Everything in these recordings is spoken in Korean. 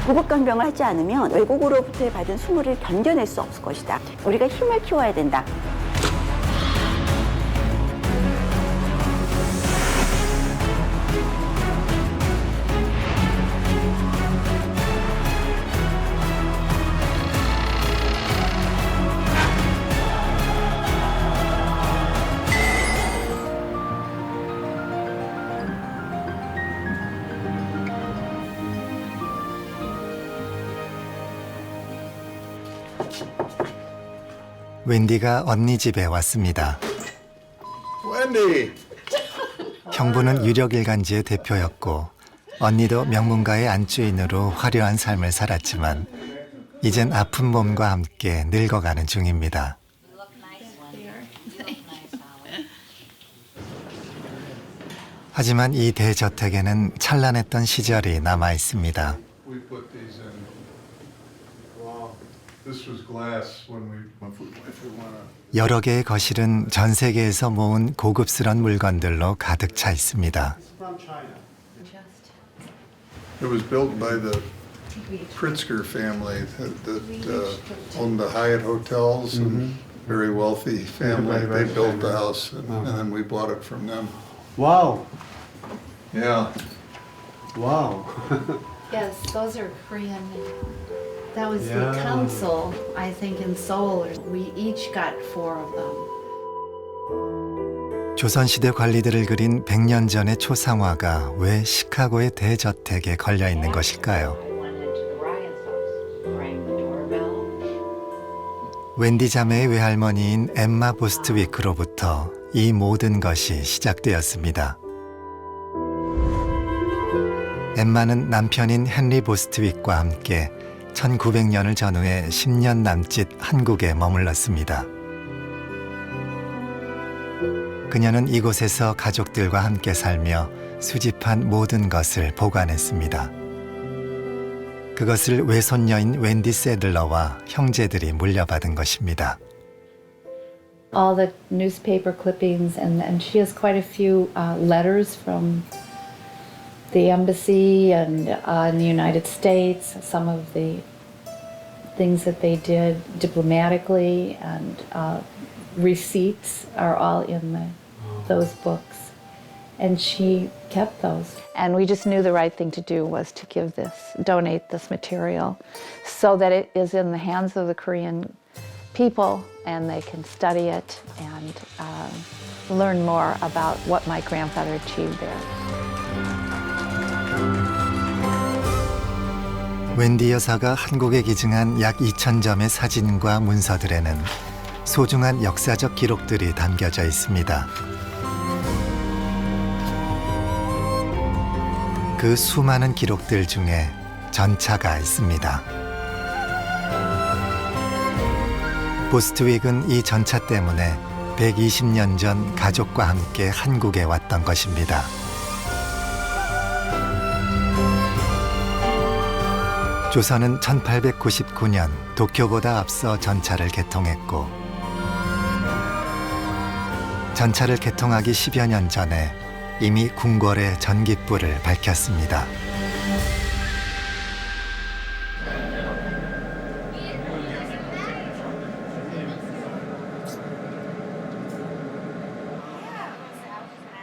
고급강병을 하지 않으면 외국으로부터 받은 수모를 견뎌낼 수 없을 것이다. 우리가 힘을 키워야 된다. 웬디가 언니 집에 왔습니다. 웬디! 형부는 유력일간지의 대표였고 언니도 명문가의 안주인으로 화려한 삶을 살았지만 이젠 아픈 몸과 함께 늙어가는 중입니다. 하지만 이 대저택에는 찬란했던 시절이 남아 있습니다. We put these in. Wow. This was glass when if we wanna. 여러 개의 거실은 전 세계에서 모은 고급스러운 물건들로 가득 차 있습니다. It was built by the Pritzker family that owned the Hyatt hotels and very wealthy family. They built the house and then we bought it from them. Wow. Yeah. Wow. Yes, those are Korean. That was Yeah. the council, I think, in Seoul. We each got 4 of them. 조선시대 관리들을 그린 100년 전의 초상화가 왜 시카고의 대저택에 걸려 있는 것일까요? 웬디 자매의 외할머니인 엠마 보스트위크로부터 이 모든 것이 시작되었습니다. 엠마는 남편인 헨리 보스트윅과 함께 1900년을 전후해 10년 남짓 한국에 머물렀습니다. 그녀는 이곳에서 가족들과 함께 살며 수집한 모든 것을 보관했습니다. 그것을 외손녀인 웬디 세들러와 형제들이 물려받은 것입니다. All the newspaper clippings, and she has quite a few letters from the embassy and in the United States, some of the things that they did diplomatically, and receipts are all in those books. And she kept those. And we just knew the right thing to do was to donate this material so that it is in the hands of the Korean people and they can study it and learn more about what my grandfather achieved there. 웬디 여사가 한국에 기증한 약 2,000점의 사진과 문서들에는 소중한 역사적 기록들이 담겨져 있습니다. 그 수많은 기록들 중에 전차가 있습니다. 보스트윅은 이 전차 때문에 120년 전 가족과 함께 한국에 왔던 것입니다. 조선은 1899년 도쿄보다 앞서 전차를 개통했고 전차를 개통하기 10여 년 전에 이미 궁궐에 전깃불을 밝혔습니다.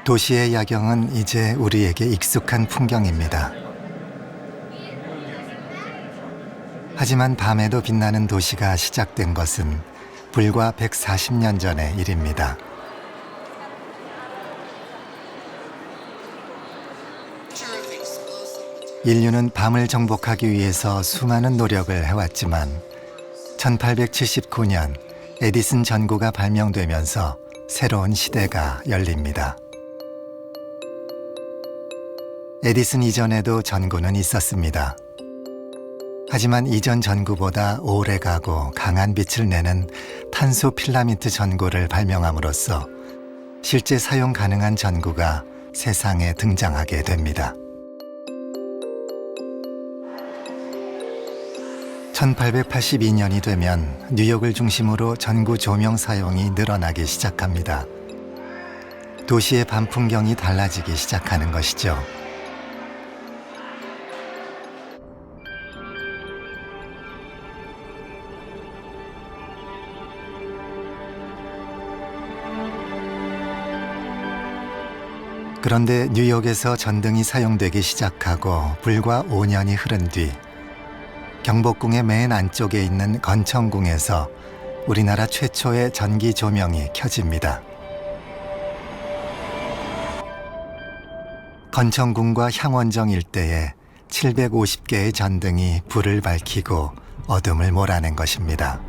도시의 야경은 이제 우리에게 익숙한 풍경입니다. 하지만 밤에도 빛나는 도시가 시작된 것은 불과 140년 전의 일입니다. 인류는 밤을 정복하기 위해서 수많은 노력을 해왔지만 1879년 에디슨 전구가 발명되면서 새로운 시대가 열립니다. 에디슨 이전에도 전구는 있었습니다. 하지만 이전 전구보다 오래가고 강한 빛을 내는 탄소 필라멘트 전구를 발명함으로써 실제 사용 가능한 전구가 세상에 등장하게 됩니다. 1882년이 되면 뉴욕을 중심으로 전구 조명 사용이 늘어나기 시작합니다. 도시의 밤 풍경이 달라지기 시작하는 것이죠. 그런데 뉴욕에서 전등이 사용되기 시작하고 불과 5년이 흐른 뒤 경복궁의 맨 안쪽에 있는 건천궁에서 우리나라 최초의 전기 조명이 켜집니다. 건천궁과 향원정 일대에 750개의 전등이 불을 밝히고 어둠을 몰아낸 것입니다.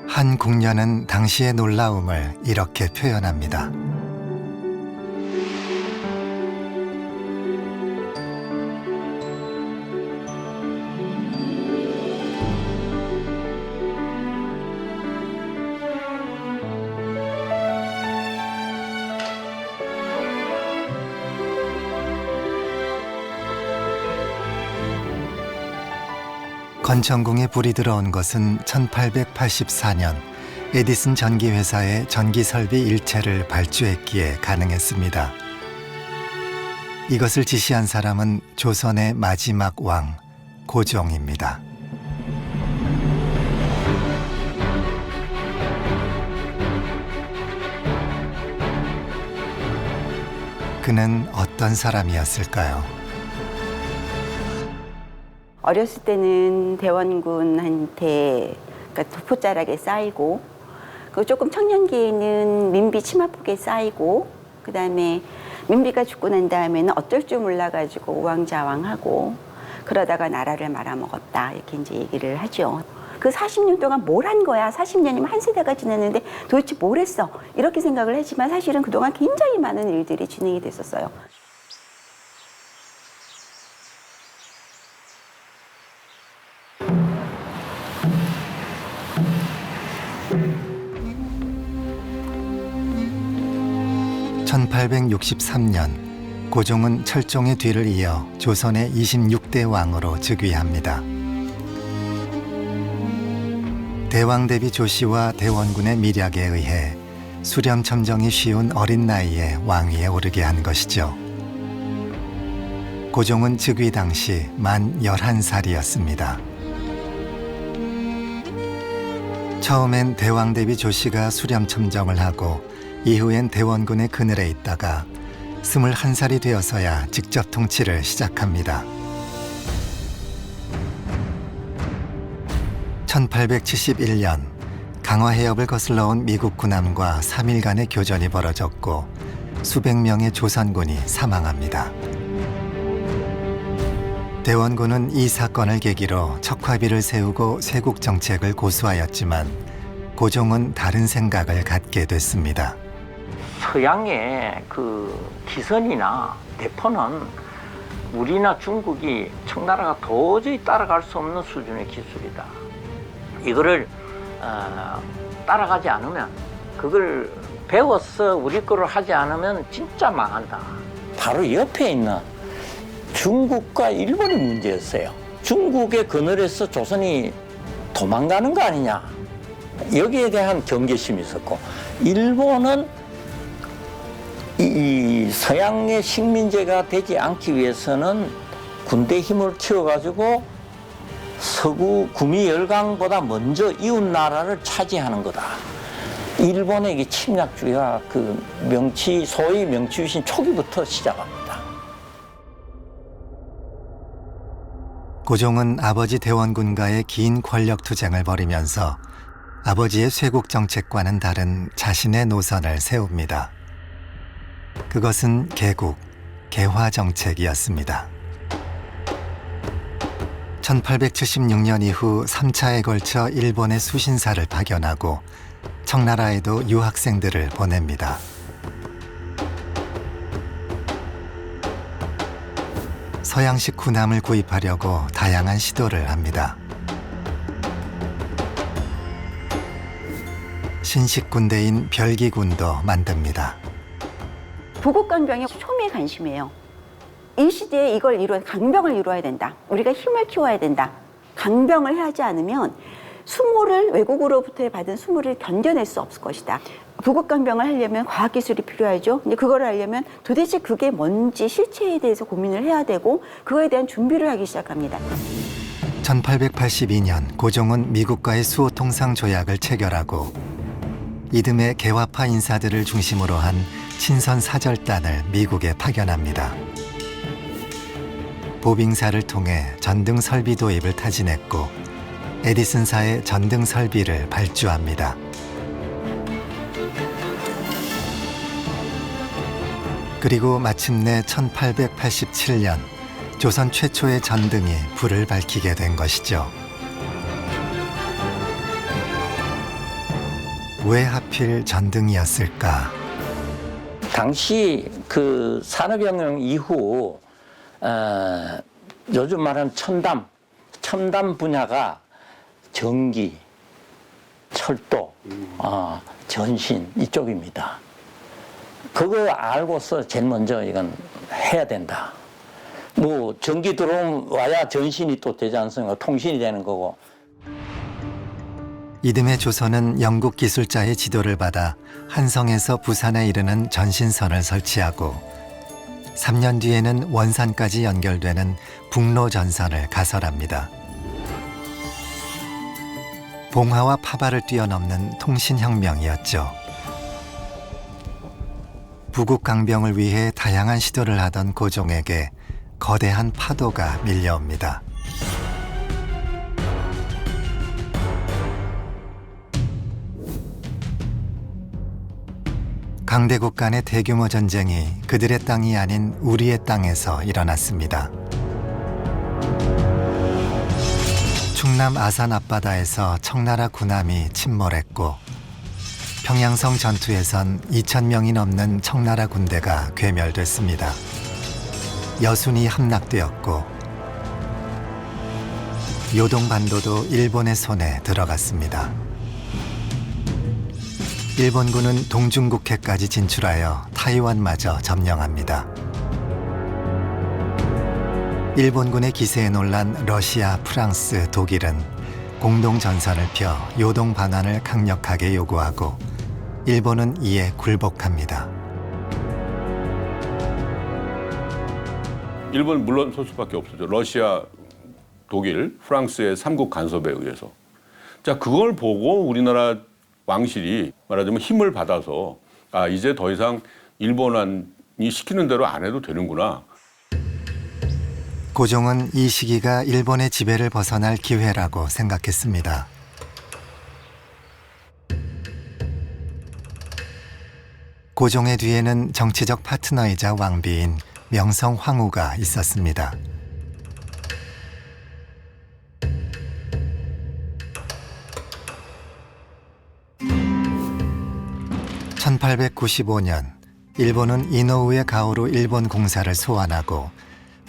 한 궁녀는 당시의 놀라움을 이렇게 표현합니다. 건천궁에 불이 들어온 것은 1884년 에디슨 전기회사의 전기설비 일체를 발주했기에 가능했습니다. 이것을 지시한 사람은 조선의 마지막 왕 고종입니다. 그는 어떤 사람이었을까요? 어렸을 때는 대원군한테 그러니까 도포자락에 쌓이고, 그리고 조금 청년기에는 민비 치마폭에 쌓이고, 그 다음에 민비가 죽고 난 다음에는 어쩔 줄 몰라가지고 우왕좌왕하고 그러다가 나라를 말아먹었다 이렇게 이제 얘기를 하죠. 그 40년 동안 뭘 한 거야? 40년이면 한 세대가 지났는데 도대체 뭘 했어? 이렇게 생각을 하지만 사실은 그동안 굉장히 많은 일들이 진행이 됐었어요. (1863년) 고종은 철종의 뒤를 이어 조선의 26대 왕으로 즉위합니다. 대왕 대비 조씨와 대원군의 미략에 의해 수렴첨정이 쉬운 어린 나이에 왕위에 오르게 한 것이죠. 고종은 즉위 당시 만 11살이었습니다. 처음엔 대왕 대비 조씨가 수렴첨정을 하고 이후엔 대원군의 그늘에 있다가 21살이 되어서야 직접 통치를 시작합니다. 1871년 강화해협을 거슬러 온 미국 군함과 3일간의 교전이 벌어졌고 수백 명의 조선군이 사망합니다. 대원군은 이 사건을 계기로 척화비를 세우고 쇄국 정책을 고수하였지만 고종은 다른 생각을 갖게 됐습니다. 서양의 그 기선이나 대포는 우리나 중국이 청나라가 도저히 따라갈 수 없는 수준의 기술이다. 이거를 따라가지 않으면, 그걸 배워서 우리 거를 하지 않으면 진짜 망한다. 바로 옆에 있는 중국과 일본이 문제였어요. 중국의 그늘에서 조선이 도망가는 거 아니냐, 여기에 대한 경계심이 있었고, 일본은 이 서양의 식민지가 되지 않기 위해서는 군대 힘을 키워가지고 서구 구미 열강보다 먼저 이웃 나라를 차지하는 거다. 일본의 침략주의가 그 소위 명치유신 초기부터 시작합니다. 고종은 아버지 대원군과의 긴 권력 투쟁을 벌이면서 아버지의 쇄국 정책과는 다른 자신의 노선을 세웁니다. 그것은 개국, 개화 정책이었습니다. 1876년 이후 3차에 걸쳐 일본의 수신사를 파견하고 청나라에도 유학생들을 보냅니다. 서양식 군함을 구입하려고 다양한 시도를 합니다. 신식 군대인 별기군도 만듭니다. 부국강병이 초미의 관심이에요. 이 시대에 이걸 강병을 이루어야 된다. 우리가 힘을 키워야 된다. 강병을 하지 않으면 수모를 외국으로부터 받은 수모를 견뎌낼 수 없을 것이다. 부국강병을 하려면 과학기술이 필요하죠. 근데 그걸 하려면 도대체 그게 뭔지 실체에 대해서 고민을 해야 되고 그거에 대한 준비를 하기 시작합니다. 1882년 고종은 미국과의 수호 통상 조약을 체결하고 이듬해 개화파 인사들을 중심으로 한 친선 사절단을 미국에 파견합니다. 보빙사를 통해 전등 설비 도입을 타진했고 에디슨사의 전등 설비를 발주합니다. 그리고 마침내 1887년 조선 최초의 전등이 불을 밝히게 된 것이죠. 왜 하필 전등이었을까? 당시 그 산업혁명 이후 요즘 말하는 첨단 분야가 전기, 철도, 전신 이쪽입니다. 그거 알고서 제일 먼저 이건 해야 된다. 뭐 전기 들어와야 전신이 또 되지 않습니까? 통신이 되는 거고. 이듬해 조선은 영국 기술자의 지도를 받아 한성에서 부산에 이르는 전신선을 설치하고 3년 뒤에는 원산까지 연결되는 북로전선을 가설합니다. 봉화와 파발을 뛰어넘는 통신혁명이었죠. 부국강병을 위해 다양한 시도를 하던 고종에게 거대한 파도가 밀려옵니다. 강대국 간의 대규모 전쟁이 그들의 땅이 아닌 우리의 땅에서 일어났습니다. 충남 아산 앞바다에서 청나라 군함이 침몰했고 평양성 전투에선 2,000명이 넘는 청나라 군대가 괴멸됐습니다. 여순이 함락되었고 요동반도도 일본의 손에 들어갔습니다. 일본군은 동중국해까지 진출하여 타이완마저 점령합니다. 일본군의 기세에 놀란 러시아, 프랑스, 독일은 공동전선을 펴 요동 반환을 강력하게 요구하고 일본은 이에 굴복합니다. 일본은 물론 설 수밖에 없었죠. 러시아, 독일, 프랑스의 삼국 간섭에 의해서. 자, 그걸 보고 우리나라 왕실이 말하자면 힘을 받아서 이제 더 이상 일본이 시키는 대로 안 해도 되는구나. 고종은 이 시기가 일본의 지배를 벗어날 기회라고 생각했습니다. 고종의 뒤에는 정치적 파트너이자 왕비인 명성 황후가 있었습니다. (1895년) 일본은 이노우의 가호로 일본 공사를 소환하고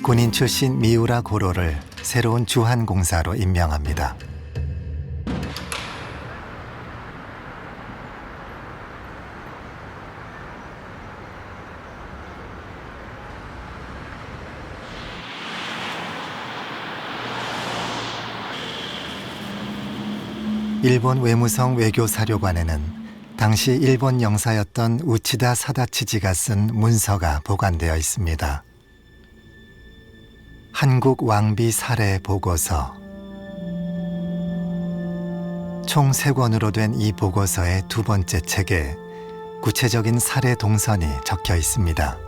군인 출신 미우라 고로를 새로운 주한공사로 임명합니다. 일본 외무성 외교사료관에는 당시 일본 영사였던 우치다 사다치지가 쓴 문서가 보관되어 있습니다. 한국 왕비 사례 보고서. 총 3권으로 된 이 보고서의 두 번째 책에 구체적인 사례 동선이 적혀 있습니다.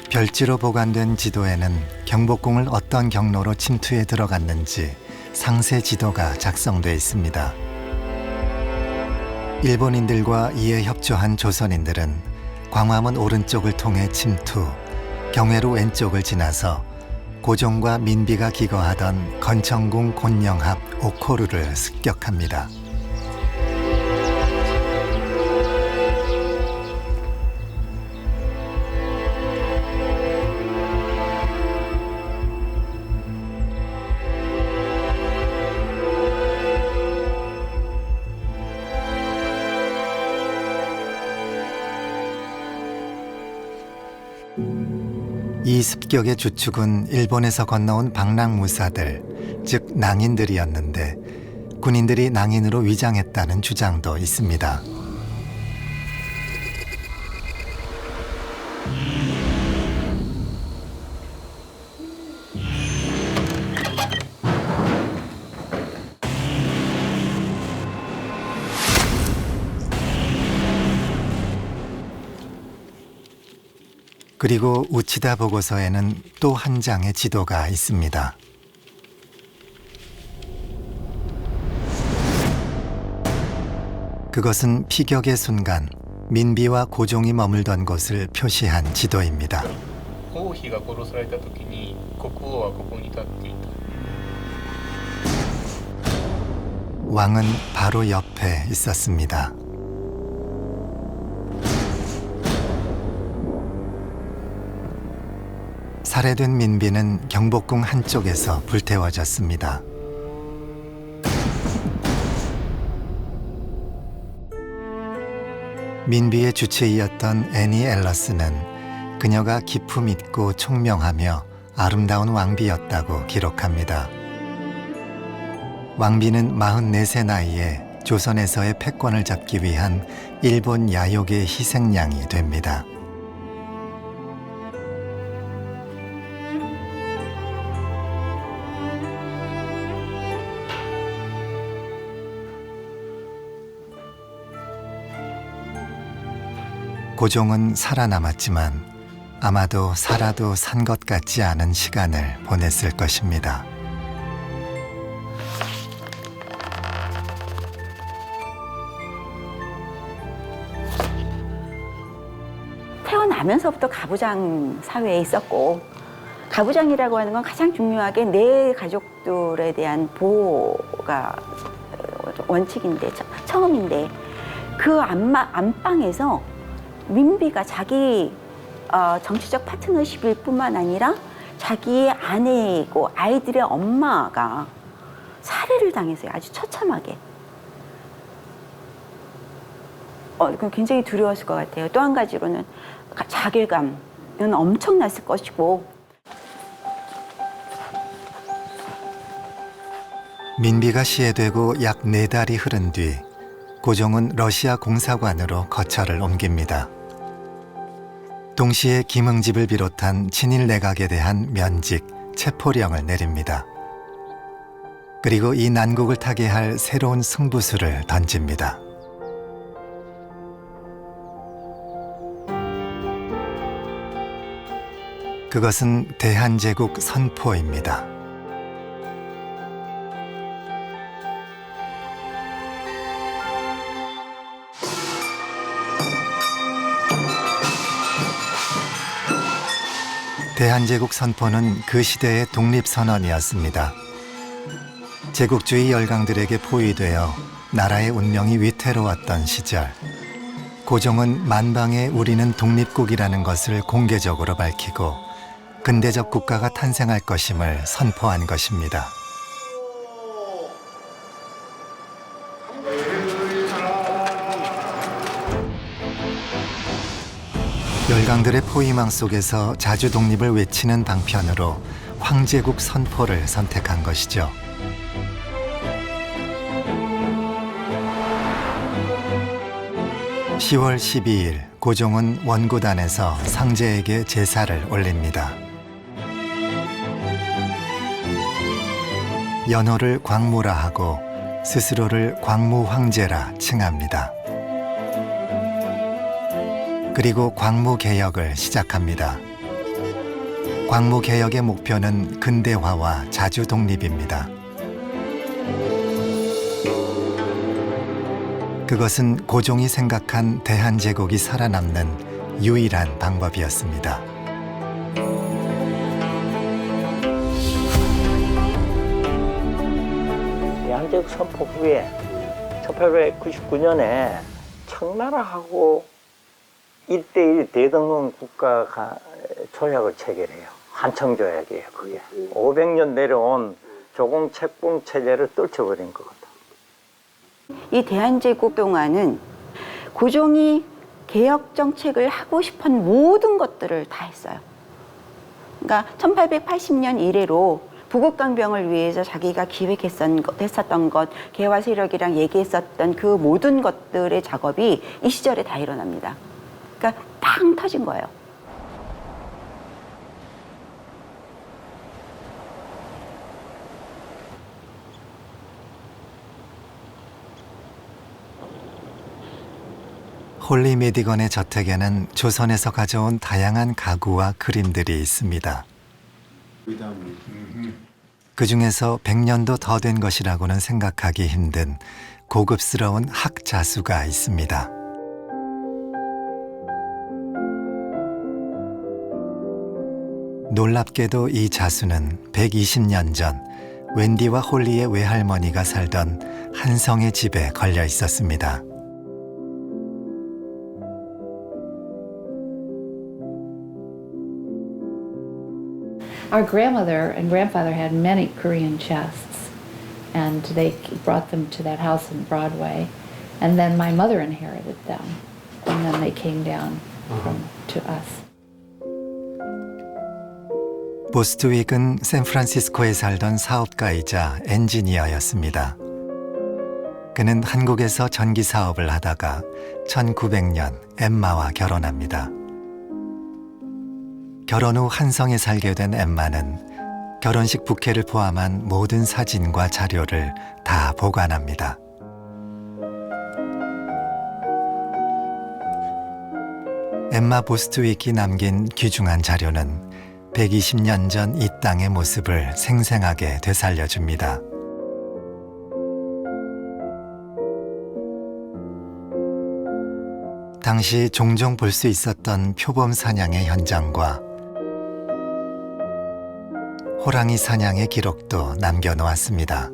별지로 보관된 지도에는 경복궁을 어떤 경로로 침투해 들어갔는지 상세 지도가 작성돼 있습니다. 일본인들과 이에 협조한 조선인들은 광화문 오른쪽을 통해 침투, 경회로 왼쪽을 지나서 고종과 민비가 기거하던 건청궁 곤령 앞 오코루를 습격합니다. 이 습격의 주축은 일본에서 건너온 방랑무사들, 즉 낭인들이었는데 군인들이 낭인으로 위장했다는 주장도 있습니다. 그리고 우치다 보고서에는 또 한 장의 지도가 있습니다. 그것은 피격의 순간 민비와 고종이 머물던 곳을 표시한 지도입니다. 王妃が殺された時に国王はここに立っていた。 왕은 바로 옆에 있었습니다. 살해된 민비는 경복궁 한쪽에서 불태워졌습니다. 민비의 주치의였던 애니 앨러스는 그녀가 기품 있고 총명하며 아름다운 왕비였다고 기록합니다. 왕비는 44세 나이에 조선에서의 패권을 잡기 위한 일본 야욕의 희생양이 됩니다. 고종은 살아남았지만 아마도 살아도 산 것 같지 않은 시간을 보냈을 것입니다. 태어나면서부터 가부장 사회에 있었고, 가부장이라고 하는 건 가장 중요하게 내 가족들에 대한 보호가 원칙인데, 처음인데, 그 안방에서 민비가 자기 정치적 파트너십일 뿐만 아니라 자기의 아내이고 아이들의 엄마가 살해를 당했어요. 아주 처참하게. 그건 굉장히 두려웠을 것 같아요. 또 한 가지로는 자괴감은 엄청났을 것이고. 민비가 시해되고 약 4달이 흐른 뒤 고종은 러시아 공사관으로 거처를 옮깁니다. 동시에 김응집을 비롯한 친일 내각에 대한 면직, 체포령을 내립니다. 그리고 이 난국을 타게 할 새로운 승부수를 던집니다. 그것은 대한제국 선포입니다. 대한제국 선포는 그 시대의 독립선언이었습니다. 제국주의 열강들에게 포위되어 나라의 운명이 위태로웠던 시절, 고종은 만방에 우리는 독립국이라는 것을 공개적으로 밝히고 근대적 국가가 탄생할 것임을 선포한 것입니다. 열강들의 포위망 속에서 자주 독립을 외치는 방편으로 황제국 선포를 선택한 것이죠. (10월 12일) 고종은 원구단에서 상제에게 제사를 올립니다. 연호를 광무라 하고 스스로를 광무황제라 칭합니다. 그리고 광무개혁을 시작합니다. 광무개혁의 목표는 근대화와 자주독립입니다. 그것은 고종이 생각한 대한제국이 살아남는 유일한 방법이었습니다. 대한제국 선포 후에 1899년에 청나라하고 1대1 대등원 국가가 조약을 체결해요. 한청조약이에요, 그게. 500년 내려온 조공책봉 체제를 떨쳐버린 것 같아요. 이 대한제국 동안은 고종이 개혁 정책을 하고 싶은 모든 것들을 다 했어요. 그러니까 1880년 이래로 부국강병을 위해서 자기가 기획했었던 것, 개화 세력이랑 얘기했었던 그 모든 것들의 작업이 이 시절에 다 일어납니다. 그러니까 팡 터진 거예요. 홀리 메디건의 저택에는 조선에서 가져온 다양한 가구와 그림들이 있습니다. 그 중에서 100년도 더 된 것이라고는 생각하기 힘든 고급스러운 학자수가 있습니다. 놀랍게도 이 자수는 120년 전 웬디와 홀리의 외할머니가 살던 한성의 집에 걸려 있었습니다. Our grandmother and grandfather had many Korean chests, and they brought them to that house in Broadway. And then my mother inherited them, and then they came down to us. 보스트윅은 샌프란시스코에 살던 사업가이자 엔지니어였습니다. 그는 한국에서 전기 사업을 하다가 1900년 엠마와 결혼합니다. 결혼 후 한성에 살게 된 엠마는 결혼식 부케를 포함한 모든 사진과 자료를 다 보관합니다. 엠마 보스트윅이 남긴 귀중한 자료는 120년 전 이 땅의 모습을 생생하게 되살려줍니다. 당시 종종 볼 수 있었던 표범 사냥의 현장과 호랑이 사냥의 기록도 남겨놓았습니다.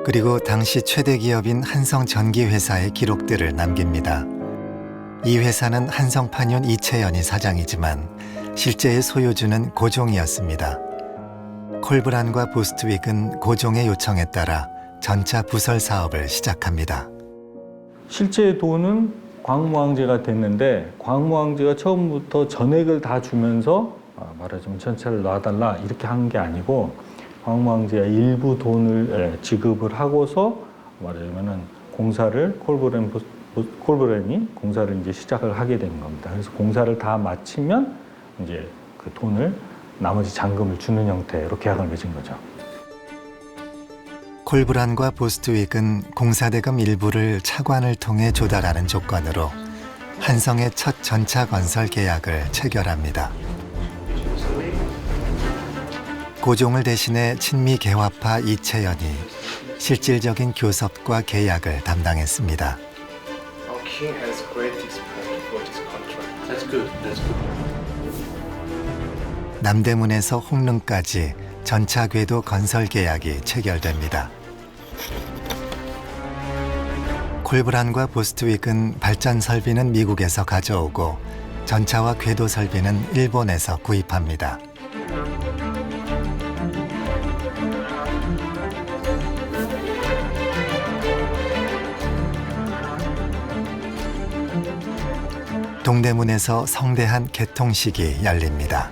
그리고 당시 최대 기업인 한성전기회사의 기록들을 남깁니다. 이 회사는 한성판윤 이채연이 사장이지만 실제의 소유주는 고종이었습니다. 콜브란과 보스트윅은 고종의 요청에 따라 전차 부설 사업을 시작합니다. 실제 돈은 광무왕제가 됐는데 광무왕제가 처음부터 전액을 다 주면서 말하자면 전차를 놔달라 이렇게 한 게 아니고 광무왕제가 일부 돈을 지급을 하고서 말하자면은 공사를 콜브랜이 공사를 이제 시작을 하게 된 겁니다. 그래서 공사를 다 마치면 이제 그 돈을 나머지 잔금을 주는 형태로 계약을 맺은 거죠. 콜브란과 보스트윅은 공사대금 일부를 차관을 통해 조달하는 조건으로 한성의 첫 전차 건설 계약을 체결합니다. 고종을 대신해 친미 개화파 이채연이 실질적인 교섭과 계약을 담당했습니다. 남대문에서 홍릉까지 전차 궤도 건설 계약이 체결됩니다. 콜브란과 보스트윅은 발전 설비는 미국에서 가져오고 전차와 궤도 설비는 일본에서 구입합니다. 동대문에서 성대한 개통식이 열립니다.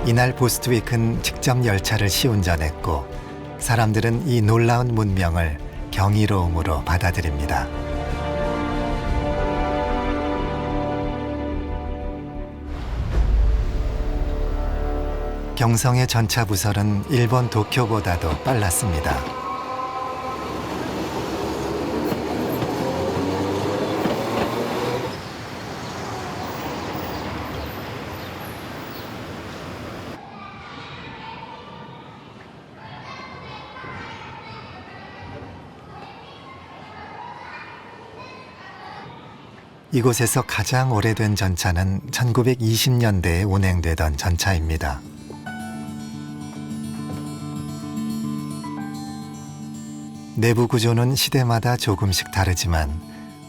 이날 보스트윅은 직접 열차를 시운전했고 사람들은 이 놀라운 문명을 경이로움으로 받아들입니다. 경성의 전차 부설은 일본 도쿄보다도 빨랐습니다. 이곳에서 가장 오래된 전차는 1920년대에 운행되던 전차입니다. 내부 구조는 시대마다 조금씩 다르지만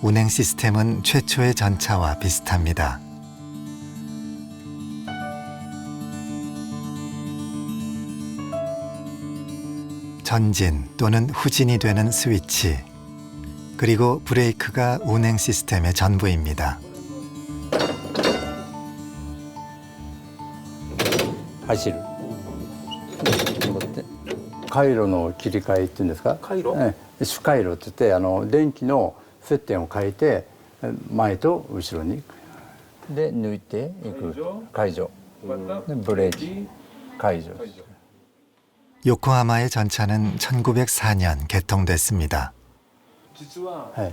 운행 시스템은 최초의 전차와 비슷합니다. 전진 또는 후진이 되는 스위치, 그리고 브레이크가 운행 시스템의 전부입니다. 走る回路の切り替えっていうんですか、回路主回路って言って電気の接点を変えて前と後ろにで抜いていく解除でブレーキ解除 요코하마의 전차는 1904년 개통됐습니다. 実ははい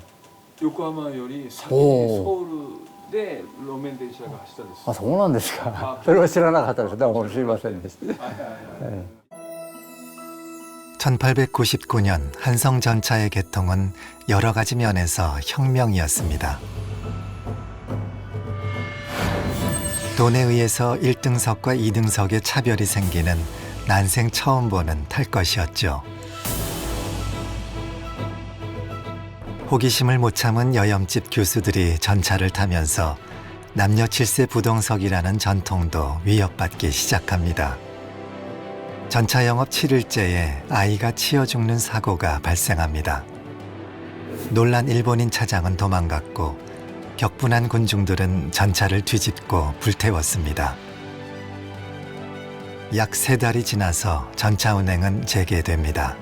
横浜より先おーにソウルで路面電車が走ったんです。あ、そうなんですか。それは知らなかったです。どうもすいませんでした。 1899년 한성 전차의 개통은 여러 가지 면에서 혁명이었습니다. 돈에 의해서 1등석과 2등석의 차별이 생기는 난생 처음 보는 탈 것이었죠. 호기심을 못 참은 여염집 교수들이 전차를 타면서 남녀 7세 부동석이라는 전통도 위협받기 시작합니다. 전차 영업 7일째에 아이가 치여 죽는 사고가 발생합니다. 놀란 일본인 차장은 도망갔고 격분한 군중들은 전차를 뒤집고 불태웠습니다. 약 3달이 지나서 전차 운행은 재개됩니다.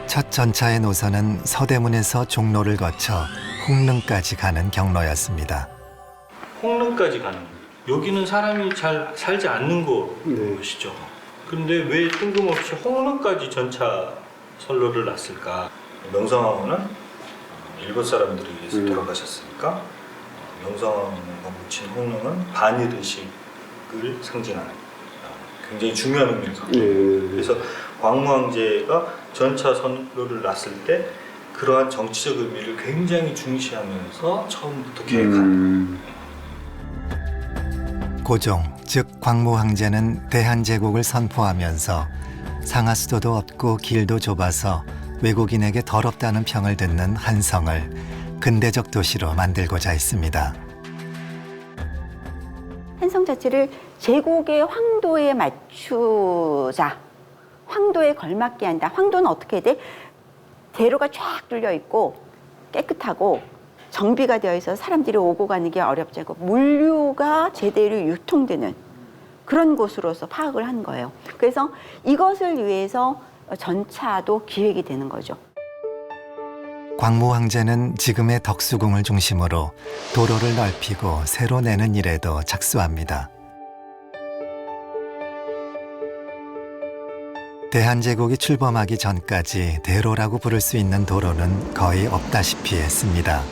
첫 전차의 노선은 서대문에서 종로를 거쳐 홍릉까지 가는 경로였습니다. 홍릉까지 가는 거예요. 여기는 사람이 잘 살지 않는 곳이죠. 그런데 왜 뜬금없이 홍릉까지 전차 선로를 놨을까? 명성황후는 일본 사람들에 의해서 돌아가셨으니까 명성황후가 묻힌 홍릉은 반일 의식을 상징하는 굉장히 중요한 의미를 갖고 있어요. 그래서 광무왕제가 전차 선로를 놨을 때 그러한 정치적 의미를 굉장히 중시하면서 처음부터 계획한 고종, 즉 광무황제는 대한제국을 선포하면서 상하수도도 없고 길도 좁아서 외국인에게 더럽다는 평을 듣는 한성을 근대적 도시로 만들고자 했습니다. 한성 자체를 제국의 황도에 맞추자. 황도에 걸맞게 한다. 황도는 어떻게 돼? 대로가 쫙 뚫려 있고 깨끗하고 정비가 되어 있어서 사람들이 오고 가는 게 어렵지 않고 물류가 제대로 유통되는 그런 곳으로서 파악을 한 거예요. 그래서 이것을 위해서 전차도 기획이 되는 거죠. 광무황제는 지금의 덕수궁을 중심으로 도로를 넓히고 새로 내는 일에도 착수합니다. 대한제국이 출범하기 전까지 대로라고 부를 수 있는 도로는 거의 없다시피 했습니다.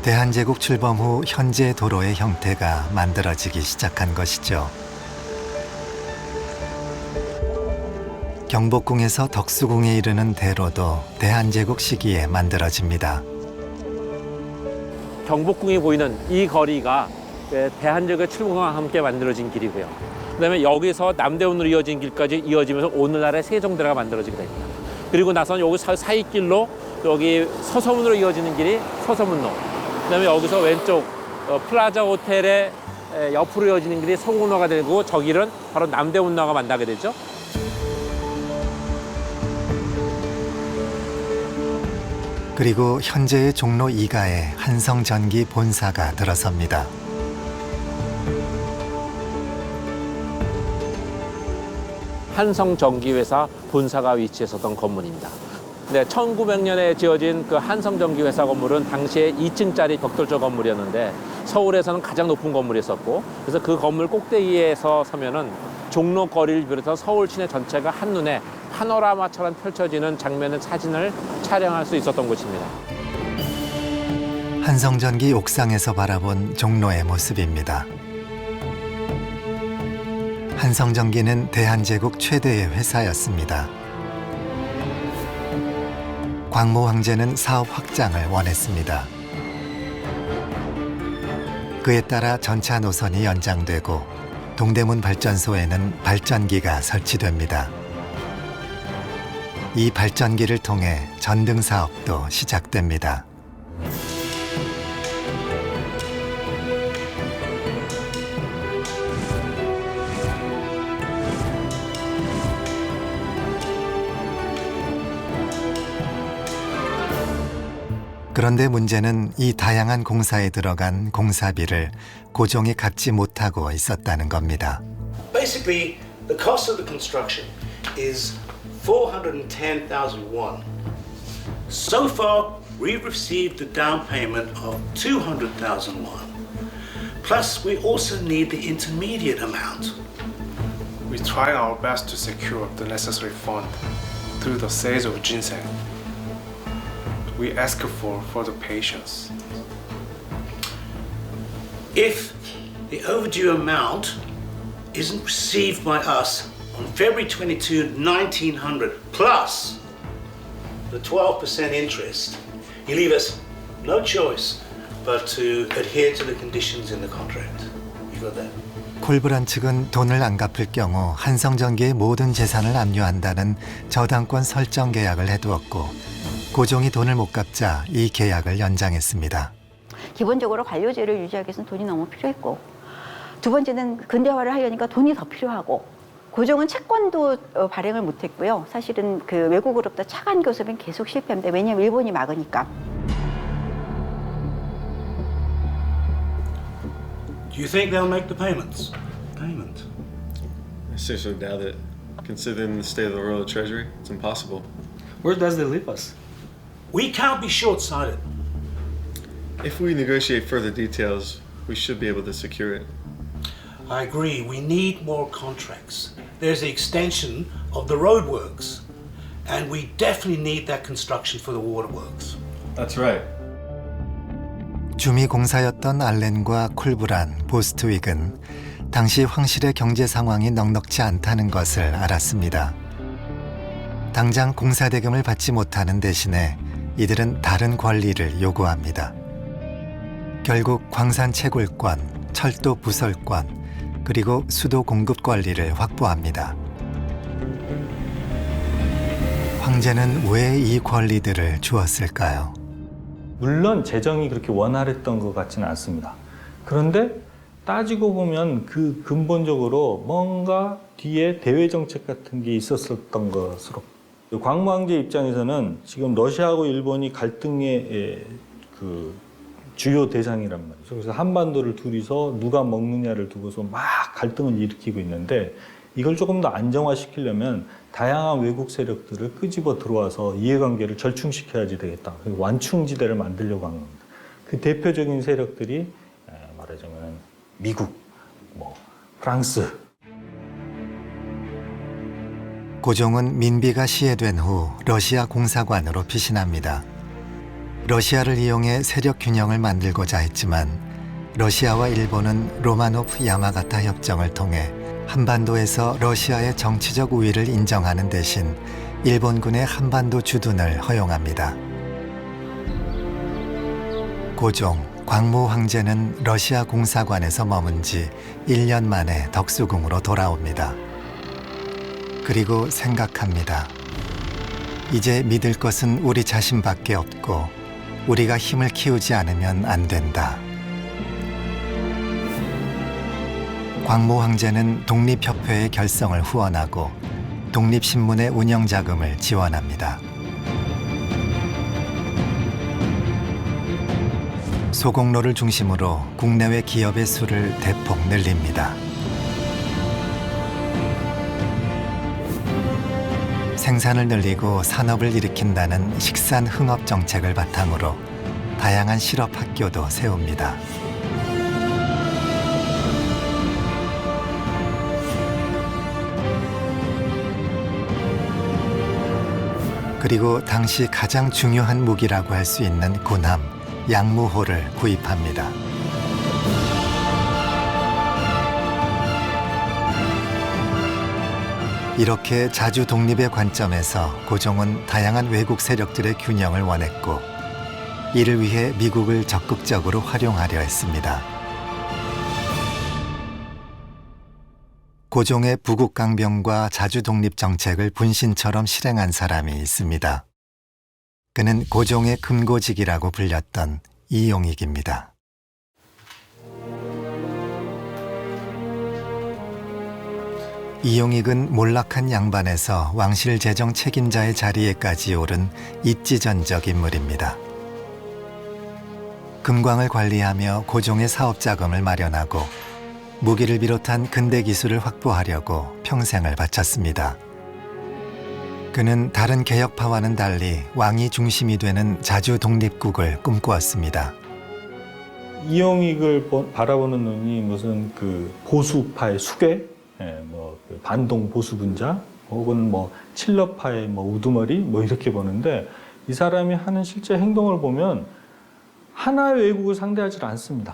대한제국 출범 후 현재 도로의 형태가 만들어지기 시작한 것이죠. 경복궁에서 덕수궁에 이르는 대로도 대한제국 시기에 만들어집니다. 경복궁이 보이는 이 거리가 대한제국의 출범과 함께 만들어진 길이고요. 그다음에 여기서 남대문으로 이어진 길까지 이어지면서 오늘날의 세종대로가 만들어지게 됩니다. 그리고 나서는 여기 사이길로 여기 서서문으로 이어지는 길이 서서문로. 그다음에 여기서 왼쪽 플라자 호텔의 옆으로 이어지는 길이 서공로가 되고 저 길은 바로 남대문로가 만나게 되죠. 그리고 현재의 종로 2가에 한성전기 본사가 들어섭니다. 한성전기회사 본사가 위치했었던 건물입니다. 네, 1900년에 지어진 그 한성전기회사 건물은 당시에 2층짜리 벽돌조 건물이었는데 서울에서는 가장 높은 건물이었었고 그래서 그 건물 꼭대기에서 서면은 종로 거리를 비롯해서 서울 시내 전체가 한눈에 파노라마처럼 펼쳐지는 장면의 사진을 촬영할 수 있었던 곳입니다. 한성전기 옥상에서 바라본 종로의 모습입니다. 한성전기는 대한제국 최대의 회사였습니다. 광무황제는 사업 확장을 원했습니다. 그에 따라 전차 노선이 연장되고 동대문 발전소에는 발전기가 설치됩니다. 이 발전기를 통해 전등 사업도 시작됩니다. 그런데 문제는 이 다양한 공사에 들어간 공사비를 고종이 갚지 못하고 있었다는 겁니다. Basically, the cost of the construction is 410,000 won. So far, we've received the down payment of 200,000 won. Plus, we also need the intermediate amount. We try our best to secure the necessary fund through the sales of ginseng. We ask for further patience. If the overdue amount isn't received by us on February 22, 1900, plus the 12% interest, you leave us no choice but to adhere to the conditions in the contract. You got that? 콜브란 측은 돈을 안 갚을 경우 한성전기의 모든 재산을 압류한다는 저당권 설정 계약을 해두었고 고종이 돈을 못 갚자 이 계약을 연장했습니다. 기본적으로 관료제를 유지하기 위해서는 돈이 너무 필요했고 두 번째는 근대화를 하려니까 돈이 더 필요하고 고종은 채권도 발행을 못했고요. 사실은 그 외국으로부터 차관 교섭은 계속 실패합니다. 왜냐하면 일본이 막으니까. Do you think they'll make the payments? Payment. I seriously doubt it. Considering the state of the Royal Treasury, it's impossible. Where does that leave us? We can't be short-sighted. If we negotiate further details, we should be able to secure it. I agree. We need more contracts. There's the extension of the roadworks, and we definitely need that construction for the waterworks. That's right. 주미 공사였던 알렌과 콜브란, 보스트윅은 당시 황실의 경제 상황이 넉넉지 않다는 것을 알았습니다. 당장 공사 대금을 받지 못하는 대신에 이들은 다른 권리를 요구합니다. 결국 광산 채굴권, 철도 부설권, 그리고 수도 공급 권리를 확보합니다. 황제는 왜 이 권리들을 주었을까요? 물론 재정이 그렇게 원활했던 것 같지는 않습니다. 그런데 따지고 보면 그 근본적으로 뭔가 뒤에 대외 정책 같은 게 있었던 것으로 광무 황제 입장에서는 지금 러시아하고 일본이 갈등의 그 주요 대상이란 말이죠. 그래서 한반도를 둘이서 누가 먹느냐를 두고서 막 갈등을 일으키고 있는데 이걸 조금 더 안정화시키려면 다양한 외국 세력들을 끄집어 들어와서 이해관계를 절충시켜야지 되겠다. 완충지대를 만들려고 한 겁니다. 그 대표적인 세력들이 말하자면 미국, 프랑스. 고종은 민비가 시해된 후 러시아 공사관으로 피신합니다. 러시아를 이용해 세력 균형을 만들고자 했지만 러시아와 일본은 로마노프 야마가타 협정을 통해 한반도에서 러시아의 정치적 우위를 인정하는 대신 일본군의 한반도 주둔을 허용합니다. 고종, 광무 황제는 러시아 공사관에서 머문 지 1년 만에 덕수궁으로 돌아옵니다. 그리고 생각합니다. 이제 믿을 것은 우리 자신밖에 없고 우리가 힘을 키우지 않으면 안 된다. 광무 황제는 독립협회의 결성을 후원하고 독립신문의 운영자금을 지원합니다. 소공로를 중심으로 국내외 기업의 수를 대폭 늘립니다. 생산을 늘리고 산업을 일으킨다는 식산 흥업 정책을 바탕으로 다양한 실업 학교도 세웁니다. 그리고 당시 가장 중요한 무기라고 할 수 있는 군함, 양무호를 구입합니다. 이렇게 자주 독립의 관점에서 고종은 다양한 외국 세력들의 균형을 원했고 이를 위해 미국을 적극적으로 활용하려 했습니다. 고종의 부국강병과 자주 독립 정책을 분신처럼 실행한 사람이 있습니다. 그는 고종의 금고직이라고 불렸던 이용익입니다. 이용익은 몰락한 양반에서 왕실 재정 책임자의 자리에까지 오른 입지전적 인물입니다. 금광을 관리하며 고종의 사업 자금을 마련하고 무기를 비롯한 근대 기술을 확보하려고 평생을 바쳤습니다. 그는 다른 개혁파와는 달리 왕이 중심이 되는 자주 독립국을 꿈꾸었습니다. 이용익을 바라보는 눈이 무슨 그 보수파의 수괴, 그 반동 보수분자, 혹은 뭐 칠러파의 뭐 우두머리, 뭐 이렇게 보는데 이 사람이 하는 실제 행동을 보면 하나의 외국을 상대하지 않습니다.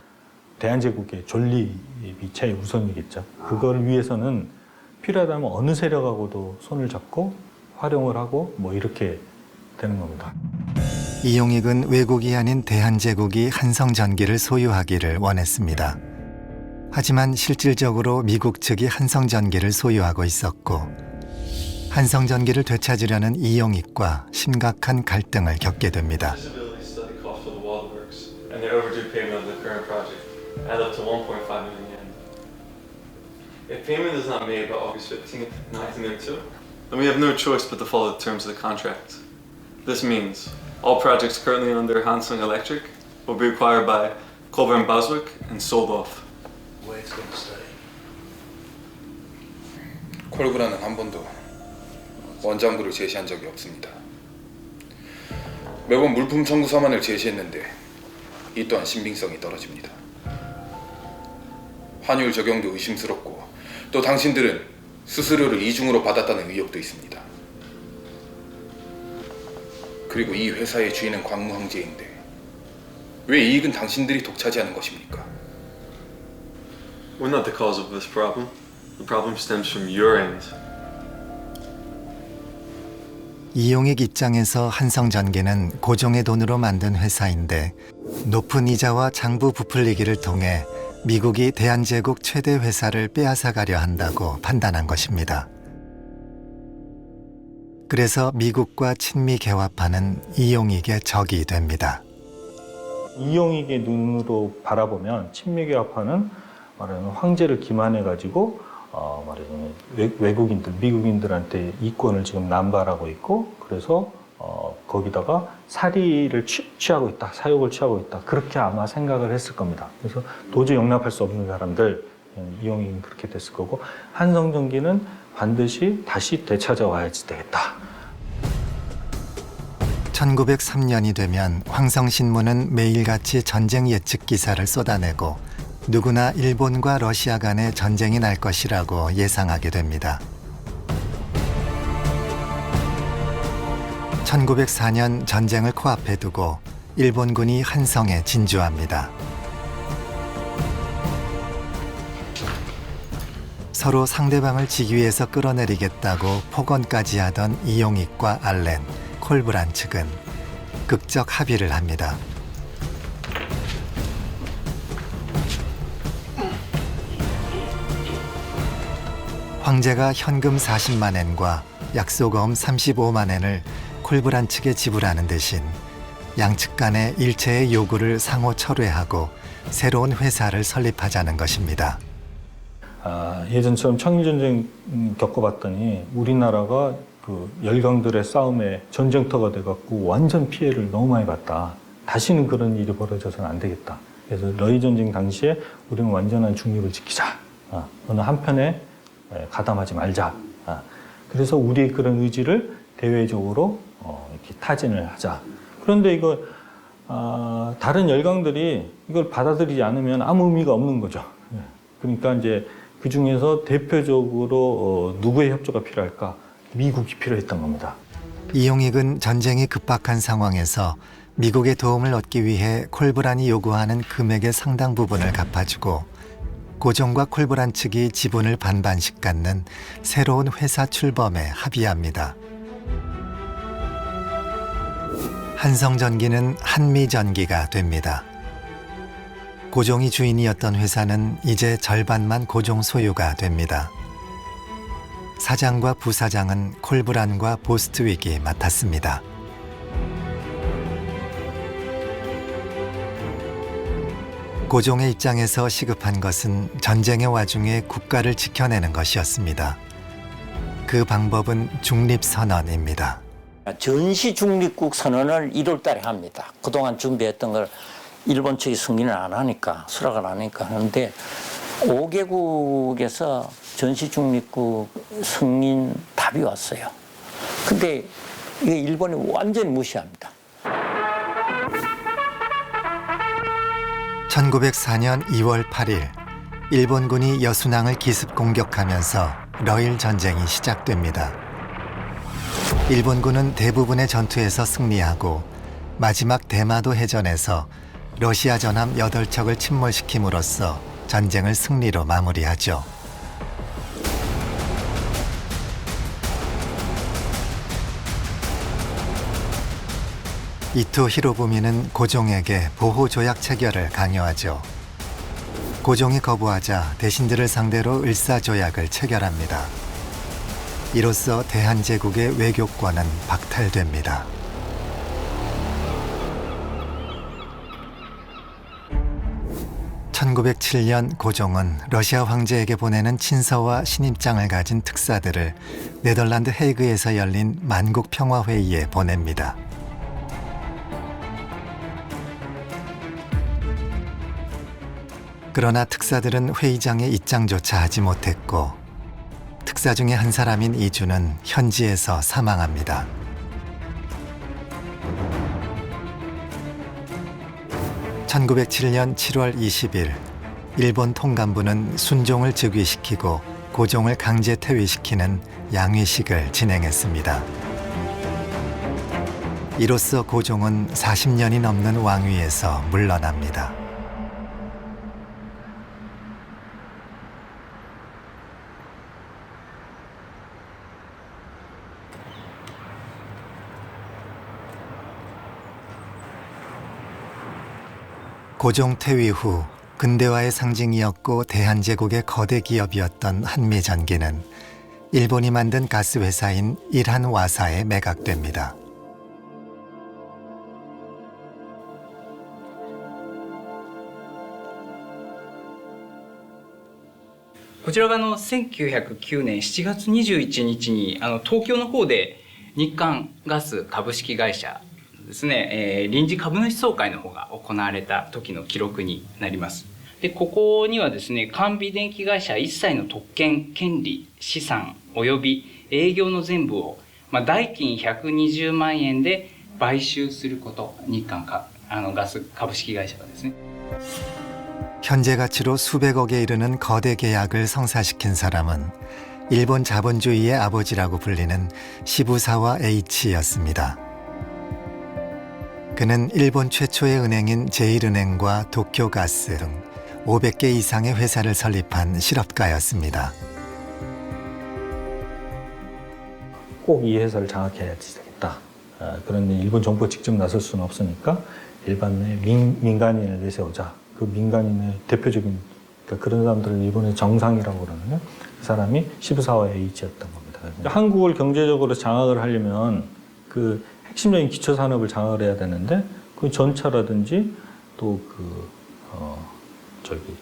대한제국의 존립이 최우선이겠죠. 그걸 위해서는 필요하다면 어느 세력하고도 손을 잡고 활용을 하고 뭐 이렇게 되는 겁니다. 이용익은 외국이 아닌 대한제국이 한성전기를 소유하기를 원했습니다. 하지만 실질적으로 미국 측이 한성전기를 소유하고 있었고 한성전기를 되찾으려는 이용익과 심각한 갈등을 겪게 됩니다. Feasibility study cost for the waterworks and the overdue payment of the current project add up to 1.5 million yen. If payment is not made by August 15th, 1902, then we have no choice but to follow the terms of the contract. This means all projects currently under Hansung Electric will be acquired by Culver and Boswick and sold off. Where it's going to stay. 콜브라는 한 번도 원장부를 제시한 적이 없습니다. 매번 물품 청구 서만을 제시했는데 이 또한 신빙성이 떨어집니다. 환율 적용도 의심스럽고 또 당신들은 수수료를 이중으로 받았다는 의혹도 있습니다. 그리고 이 회사의 주인은 광무 황제인데 왜 이익은 당신들이 독차지하는 것입니까? We're not the cause of this problem. The problem stems from your end. 이용익 입장에서 한성전기는 고종의 돈으로 만든 회사인데 높은 이자와 장부 부풀리기를 통해 미국이 대한제국 최대 회사를 빼앗아가려 한다고 판단한 것입니다. 그래서 미국과 친미 개화파는 이용익의 적이 됩니다. 이용익의 눈으로 바라보면 친미 개화파는 말하자면 황제를 기만해가지고 말하자면 외국인들, 미국인들한테 이권을 지금 남발하고 있고 그래서 거기다가 사리를 취하고 있다, 사욕을 취하고 있다 그렇게 아마 생각을 했을 겁니다. 그래서 도저히 용납할 수 없는 사람들, 이용익은 그렇게 됐을 거고 한성전기는 반드시 다시 되찾아와야지 되겠다. 1903년이 되면 황성신문은 매일같이 전쟁 예측 기사를 쏟아내고 누구나 일본과 러시아 간의 전쟁이 날 것이라고 예상하게 됩니다. 1904년 전쟁을 코앞에 두고 일본군이 한성에 진주합니다. 서로 상대방을 직위에서 끌어내리겠다고 폭언까지 하던 이용익과 알렌, 콜브란 측은 극적 합의를 합니다. 황제가 현금 40만 엔과 약소금 35만 엔을 콜브란 측에 지불하는 대신 양측 간의 일체의 요구를 상호 철회하고 새로운 회사를 설립하자는 것입니다. 예전처럼 청일전쟁 겪어봤더니 우리나라가 그 열강들의 싸움에 전쟁터가 돼갖고 완전 피해를 너무 많이 봤다. 다시는 그런 일이 벌어져서는 안 되겠다. 그래서 러일 전쟁 당시에 우리는 완전한 중립을 지키자. 어느 한편에 가담하지 말자. 그래서 우리의 그런 의지를 대외적으로 이렇게 타진을 하자. 그런데 이거 다른 열강들이 이걸 받아들이지 않으면 아무 의미가 없는 거죠. 그러니까 이제 그 중에서 대표적으로 누구의 협조가 필요할까? 미국이 필요했던 겁니다. 이용익은 전쟁이 급박한 상황에서 미국의 도움을 얻기 위해 콜브란이 요구하는 금액의 상당 부분을 갚아주고 고종과 콜브란 측이 지분을 반반씩 갖는 새로운 회사 출범에 합의합니다. 한성전기는 한미전기가 됩니다. 고종이 주인이었던 회사는 이제 절반만 고종 소유가 됩니다. 사장과 부사장은 콜브란과 보스트윅이 맡았습니다. 고종의 입장에서 시급한 것은 전쟁의 와중에 국가를 지켜내는 것이었습니다. 그 방법은 중립선언입니다. 전시 중립국 선언을 1월 달에 합니다. 그동안 준비했던 걸 일본 측이 승인을 안 하니까 수락을 안 하니까 하는데 5개국에서 전시중립국 승인 답이 왔어요. 근데 이게 일본이 완전히 무시합니다. 1904년 2월 8일 일본군이 여순항을 기습 공격하면서 러일 전쟁이 시작됩니다. 일본군은 대부분의 전투에서 승리하고 마지막 대마도 해전에서 러시아 전함 8척을 침몰시킴으로써 전쟁을 승리로 마무리하죠. 이토 히로부미는 고종에게 보호조약 체결을 강요하죠. 고종이 거부하자 대신들을 상대로 을사조약을 체결합니다. 이로써 대한제국의 외교권은 박탈됩니다. (1907년) 고종은 러시아 황제에게 보내는 친서와 신입장을 가진 특사들을 네덜란드 헤이그에서 열린 만국평화회의에 보냅니다. 그러나 특사들은 회의장에 입장조차 하지 못했고 특사 중에 한 사람인 이주는 현지에서 사망합니다. (1907년 7월 20일) 일본 통감부는 순종을 즉위시키고 고종을 강제 퇴위시키는 양위식을 진행했습니다. 이로써 고종은 40년이 넘는 왕위에서 물러납니다. 고종 퇴위 후 근대화의 상징이었고 대한제국의 거대 기업이었던 한미전기는 일본이 만든 가스회사인 일한와사에 매각됩니다. こちらが1909年7月21日に東京の方で日韓ガス株式会社ですね、臨時株主総会の方が行われた時の記録になります。で、ここにはですね、完備電気会社一切の特権、権利、資産及び営業の全部を、代金120万円で買収すること、日韓ガス株式会社がですね。 현재 가치로 수백억에 이르는 거대 계약을 성사시킨 사람은 일본 자본주의의 아버지라고 불리는 시부사와 H였습니다. 그는 일본 최초의 은행인 제1은행과 도쿄가스 등 500개 이상의 회사를 설립한 실업가였습니다. 꼭 이 회사를 장악해야 되겠다. 그런데 일본 정부가 직접 나설 수는 없으니까 일반의 민간인을 내세우자. 그 민간인의 대표적인 그런 사람들을 일본의 정상이라고 그러는데 그 사람이 시부사와 H였던 겁니다. 한국을 경제적으로 장악을 하려면 그 핵심적인 기초 산업을 장악을 해야 되는데 그 전차라든지 또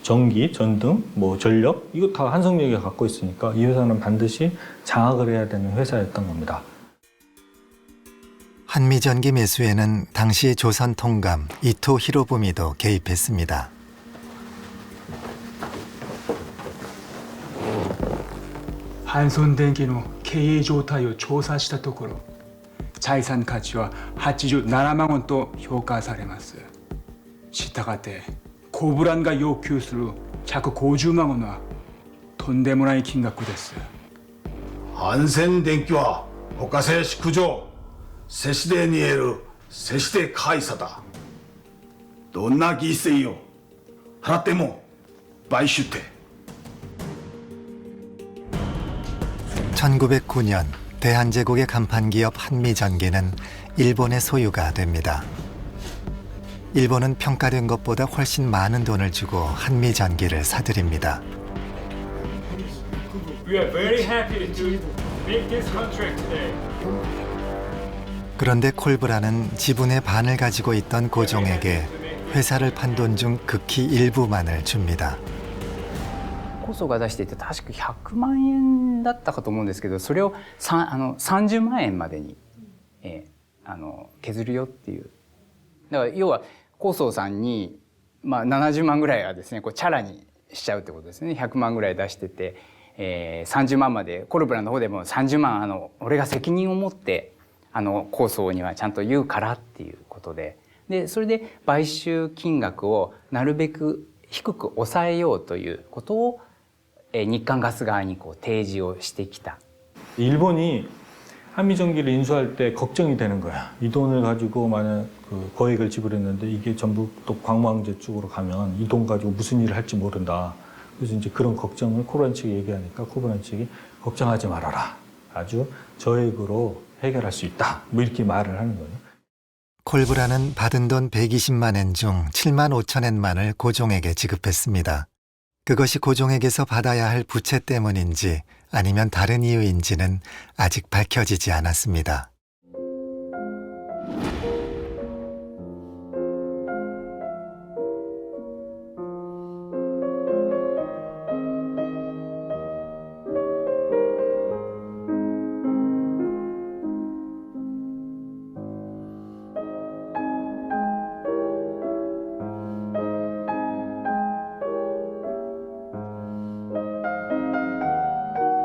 전기, 전등, 전력 이거 다 한성역이 갖고 있으니까 이 회사는 반드시 장악을 해야 되는 회사였던 겁니다. 한미전기 매수에는 당시 조선 통감 이토 히로부미도 개입했습니다. 한손電機の経営状態を調査したところ、財産価値は87万ウォンと評価されます。したがってコブランが要求する150万ウォンはとんでもない金額です。한센電機は他製式上セシデに得るセシデ会社だ。どんな犠牲を払っても買収て。 1909년 대한제국의 간판기업 한미전기는 일본의 소유가 됩니다. 일본은 평가된 것보다 훨씬 많은 돈을 주고 한미전기를 사들입니다. We are very happy to make this contract today. 그런데 콜브라는 지분의 반을 가지고 있던 고종에게 회사를 판 돈 중 극히 일부만을 줍니다. 構想が出していて確か100万円だったかと思うんですけど、それを30万円までに、削るよっていう。だから要は高僧さんに、まあ、70万ぐらいはですねこうチャラにしちゃうってことですね。100万ぐらい出してて、30万までコルブラの方でも30万俺が責任を持って高僧にはちゃんと言うからっていうことで、それで買収金額をなるべく低く抑えようということを日韓ガス側にこう提示をしてきた。 일본이 한미전기를 인수할 때 걱정이 되는 거야. 이 돈을 가지고 만약 그 거액을 지불했는데 이게 전부 또 광무항제 쪽으로 가면 이 돈 가지고 무슨 일을 할지 모른다. 그래서 이제 그런 걱정을 코브란 측이 얘기하니까 코브란 측이 걱정하지 말아라. 아주 저액으로 해결할 수 있다. 뭐 이렇게 말을 하는 거예요. 콜브라는 받은 돈 120만 엔 중 7만 5천 엔만을 고종에게 지급했습니다. 그것이 고종에게서 받아야 할 부채 때문인지 아니면 다른 이유인지는 아직 밝혀지지 않았습니다.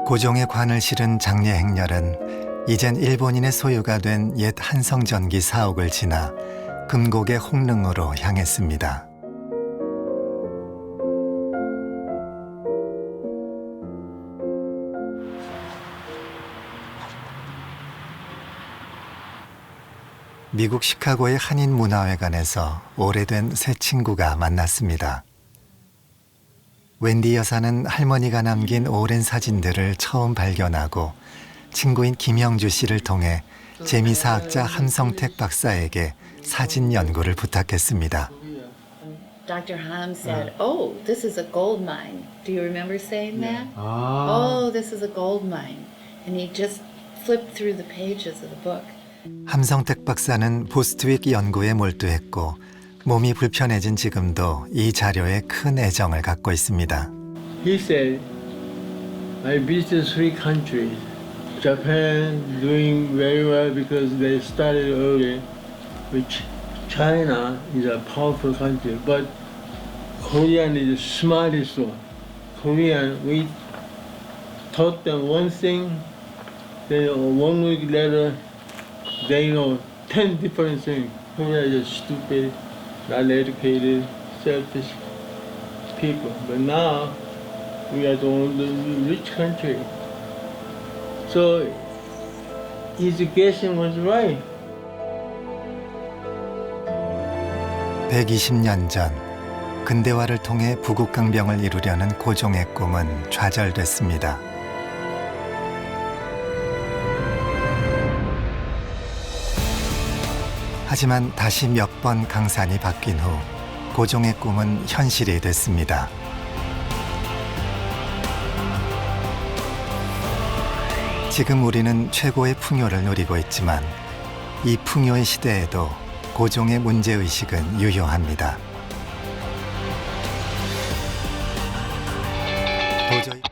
고종의 관을 실은 장례 행렬은 이젠 일본인의 소유가 된 옛 한성전기 사옥을 지나 금곡의 홍릉으로 향했습니다. 미국 시카고의 한인문화회관에서 오래된 새 친구가 만났습니다. 웬디 여사는 할머니가 남긴 오랜 사진들을 처음 발견하고 친구인 김형주 씨를 통해 재미사학자 함성택 박사에게 사진 연구를 부탁했습니다. Dr. Ham said, "Oh, this is a gold mine." Do you remember saying that? Oh, this is a gold mine. And he just flipped through the pages of the book. 함성택 박사는 보스트윅 연구에 몰두했고 몸이 불편해진 지금도 이 자료에 큰 애정을 갖고 있습니다. He said, I visited 3 countries. Japan doing very well because they started early. Which China is a powerful country, but Korea is the smartest one. Korean, we taught them one thing, then 1 week later, they know 10 different things. Korea is stupid, not educated, selfish people. But now we are the only rich country. So his guessing was right. 120년 전 근대화를 통해 부국강병을 이루려는 고종의 꿈은 좌절됐습니다. 하지만 다시 몇 번 강산이 바뀐 후 고종의 꿈은 현실이 됐습니다. 지금 우리는 최고의 풍요를 누리고 있지만 이 풍요의 시대에도 고종의 문제의식은 유효합니다. 도저히